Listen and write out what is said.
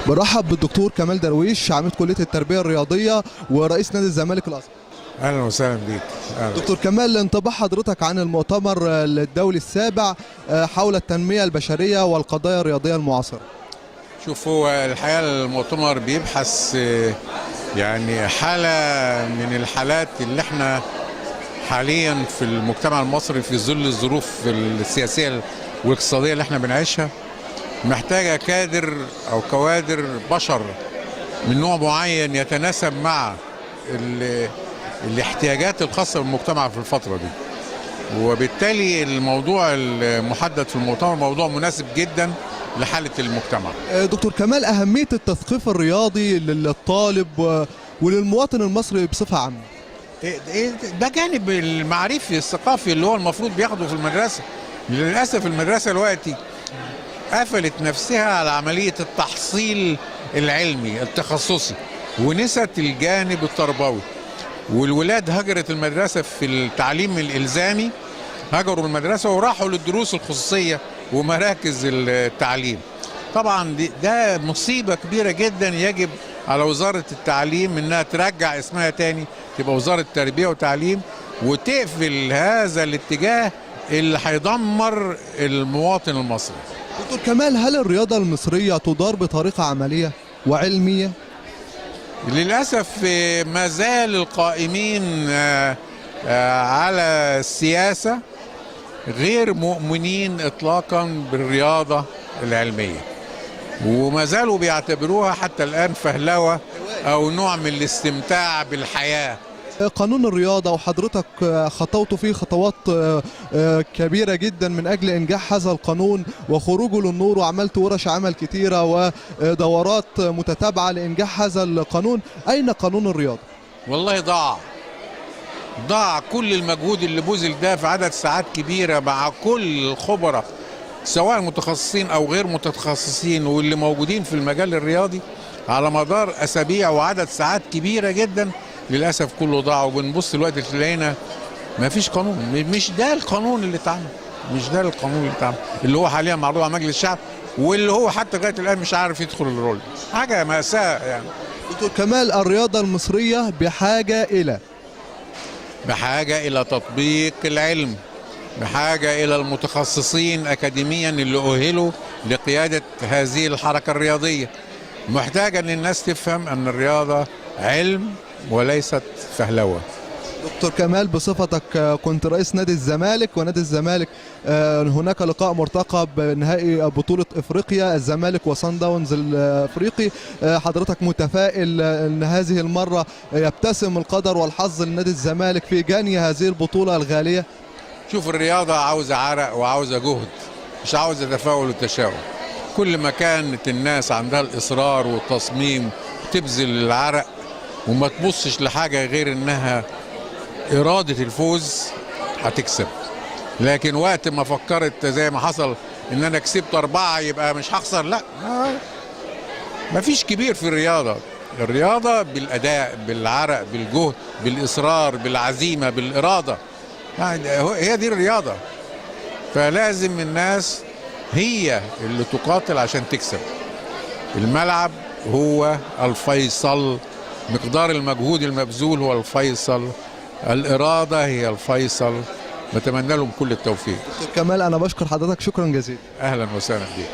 برحب بالدكتور كمال درويش، عميد كلية التربية الرياضية ورئيس نادي الزمالك الأسبق. اهلا وسهلا بيك. دكتور كمال، انطباع حضرتك عن المؤتمر الدولي السابع حول التنمية البشرية والقضايا الرياضية المعاصرة؟ شوف، هو الحقيقه المؤتمر بيبحث يعني حاله من الحالات اللي احنا حاليا في المجتمع المصري في ظل الظروف السياسيه والاقتصاديه اللي احنا بنعيشها، محتاجه كادر او كوادر بشر من نوع معين يتناسب مع الاحتياجات الخاصه بالمجتمع في الفتره دي. وبالتالي الموضوع المحدد في المؤتمر موضوع مناسب جدا لحاله المجتمع. دكتور كمال، أهمية التثقيف الرياضي للطالب وللمواطن المصري بصفة عامة؟ ده جانب المعرفي الثقافي اللي هو المفروض بياخده في المدرسه. للاسف المدرسه دلوقتي قفلت نفسها على عمليه التحصيل العلمي التخصصي ونست الجانب التربوي، والولاد هجرت المدرسه في التعليم الالزامي، هجروا المدرسه وراحوا للدروس الخصوصيه ومراكز التعليم. طبعا ده مصيبه كبيره جدا، يجب على وزاره التعليم انها ترجع اسمها تاني تبقى وزاره تربيه وتعليم، وتقفل هذا الاتجاه اللي هيدمر المواطن المصري. دكتور كمال، هل الرياضة المصرية تدار بطريقة عملية وعلمية؟ للأسف ما زال القائمين على السياسة غير مؤمنين إطلاقا بالرياضة العلمية، وما زالوا بيعتبروها حتى الآن فهلوة أو نوع من الاستمتاع بالحياة. قانون الرياضة وحضرتك خطوت فيه خطوات كبيرة جدا من أجل إنجاح هذا القانون وخروجه للنور، وعملت ورش عمل كتيرة ودورات متتابعة لإنجاح هذا القانون. أين قانون الرياضة؟ والله ضاع كل المجهود اللي بذل ده في عدد ساعات كبيرة مع كل الخبراء سواء متخصصين أو غير متخصصين واللي موجودين في المجال الرياضي على مدار أسابيع وعدد ساعات كبيرة جدا. للأسف كله ضاع، وبنبص دلوقتي تلاقينا ما فيش قانون. مش ده القانون اللي اتعمل، اللي هو حاليا معروض على مجلس الشعب، واللي هو حتى لغاية الآن مش عارف يدخل الرول. حاجة مأساة يعني. دكتور كمال، الرياضة المصرية بحاجة إلى تطبيق العلم، بحاجة إلى المتخصصين أكاديميا اللي أؤهلوا لقيادة هذه الحركة الرياضية. محتاجة أن الناس تفهم أن الرياضة علم وليست فهلوة. دكتور كمال، بصفتك كنت رئيس نادي الزمالك، ونادي الزمالك هناك لقاء مرتقب نهائي بطولة افريقيا الزمالك وصن داونز الافريقي، حضرتك متفائل ان هذه المرة يبتسم القدر والحظ لنادي الزمالك في جني هذه البطولة الغالية؟ شوف، الرياضة عاوزة عرق وعاوزة جهد، مش عاوزة تفاؤل وتشاؤم. كل ما كانت الناس عندها الإصرار والتصميم تبذل العرق وما تبصش لحاجة غير انها إرادة الفوز هتكسب. لكن وقت ما فكرت زي ما حصل ان انا كسبت 4 يبقى مش هخسر، لا، مفيش كبير في الرياضة. الرياضة بالأداء، بالعرق، بالجهد، بالإصرار، بالعزيمة، بالإرادة، يعني هي دي الرياضة. فلازم الناس هي اللي تقاتل عشان تكسب. الملعب هو الفيصل، مقدار المجهود المبذول هو الفيصل، الإرادة هي الفيصل. بتمنى لهم كل التوفيق. دكتور كمال، أنا بشكر حضرتك شكرا جزيلا. أهلا وسهلا بك.